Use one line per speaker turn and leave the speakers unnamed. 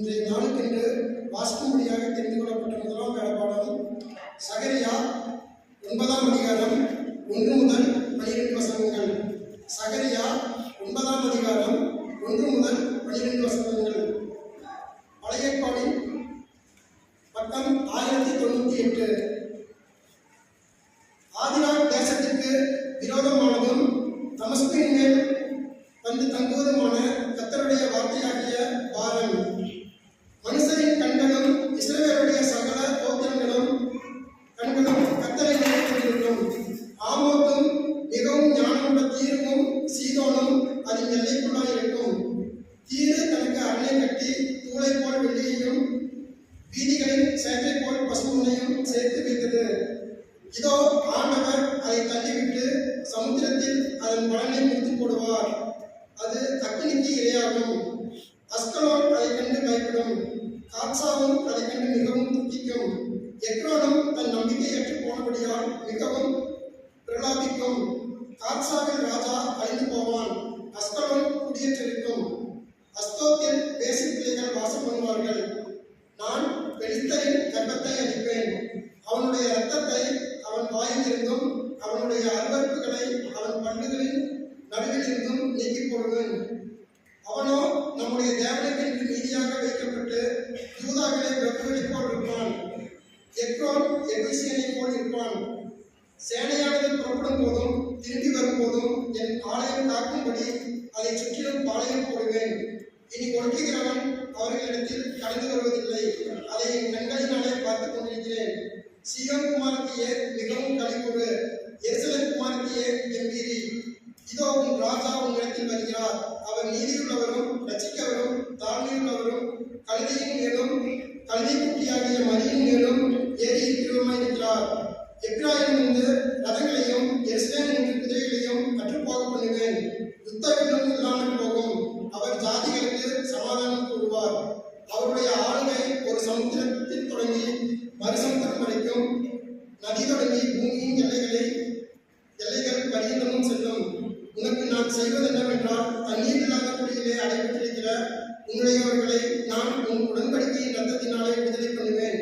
இன்றைய நாளுக்கென்று வாசிக்கும்படியாக தெரிந்து கொள்ளப்பட்ட முதலாம் வேலைப்பாடம் சகரியா 9ஆம் அதிகாரம் 1 முதல் 12 வசனங்கள். சகரியா 9ஆம் அதிகாரம் 1 முதல் 12 வசனங்கள். பழைய ஏற்பாடின் பட்டம் 1098. ஆதிராக் தேசத்திற்கு விரோதமானதும் தமஸ்குவின் மேல் வந்து தங்குவதுமான கர்த்தருடைய வார்த்தையாகிய பாரம். மனுஷரின் கண்களும் இஸ்ரவேலுடைய சகல கோத்திரங்களும் கண்களும் கர்த்தரை நோக்கிக் கொண்டிருக்கும். ஆமோத்தும் மிகவும் ஞானமுள்ள தீருவும் சீதோனும் அதன் எல்லைக்குள்ளாய் இருக்கும். தீரு தனக்கு அரணை கட்டி தூளை போல் வெள்ளியையும் வீதிகளின் சேற்றை போல் பசுமையும் சேர்த்து வைத்தது. இதோ ஆண்டவர் அதை தள்ளிவிட்டு சமுத்திரத்தில் அதன் பலனை முடித்து போடுவார். அது அக்கினிக்கு இரையாகும். அஸ்கலோன் அதை கண்டு பயப்படும். காத்சாவும் அதை கண்டு மிகவும் துக்கிக்கும். எக்ரோனும் தன் நம்பிக்கையற்று போனபடியால் மிகவும் பிரலாபிக்கும். காத்சாவில் ராஜா அழிந்து போவான். அஸ்கலோன் குடியேற்றிருக்கும். அஸ்தோத்தில் வேசி பிள்ளைகள் வாசம் பண்ணுவார்கள். நான் பெலிஸ்தரின் கர்ப்பத்தை அடிப்பேன். அவனுடைய இரத்தத்தை அவன் வாயிலிருந்தும் அவனுடைய அருவருப்புகளை அவன் பல்லுகளின் நடுவிலிருந்தும் நீக்கி போடுவேன். அவனோ நம்முடைய தேவனுக்கென்று நீதியாக வைக்கப்பட்டு யூதாவிலே பிரபுகளை போல் இருப்பான். எக்ரோன் எபிசியனை போல் இருப்பான். சேனையானது புறப்படும் போதும் திரும்பி வரும்போதும் என் ஆலயம் காக்கும்படி அதை சுற்றிலும் பாளையம் போடுவேன். இனி ஒடுக்குகிறவன் அவர்களிடத்தில் கடந்து வருவதில்லை. அதை என் கண்களினாலே பார்த்துக் கொண்டிருக்கிறேன். சீயோன் குமாரத்தியே மிகவும் களிகூறு. எருசலேம் குமாரத்தியே கம்பீரி. இதோ உன் ராஜா உன்னிடத்தில் வருகிறார். அவர் நீதியுள்ளவரும் ரட்சிக்கவரும் தாழ்மையுள்ளவரும் கழுதையின் மேலும் கழுதை குட்டியாகிய மரியின் மேலும் ஏறி இருக்கிறவருமாயிருக்கிறார். எப்ராயிம் இருந்து ரதங்களையும் எருசலேம் இருந்து குதிரைகளையும் கற்றுப்போக பண்ணுவேன். யுத்த வில்லும் இல்லாமல் போகும். அவர் ஜாதிகளுக்கு சமாதானம் கூறுவார். அவருடைய ஆளுகை ஒரு சமுத்திரத்தில் தொடங்கி மறுசமுத்திரம் வரைக்கும், நதி தொடங்கி பூமியின் எல்லைகள் பரியந்தமும் செல்லும். உனக்கு நான் செய்வது என்னவென்றால், தண்ணீர் இல்லாத குடியிலே அடைபட்டிருக்கிற உன்னுடையவர்களை நான் உன் உடன்படிக்கையின் ரத்தத்தினாலே விடுதலை பண்ணுவேன்.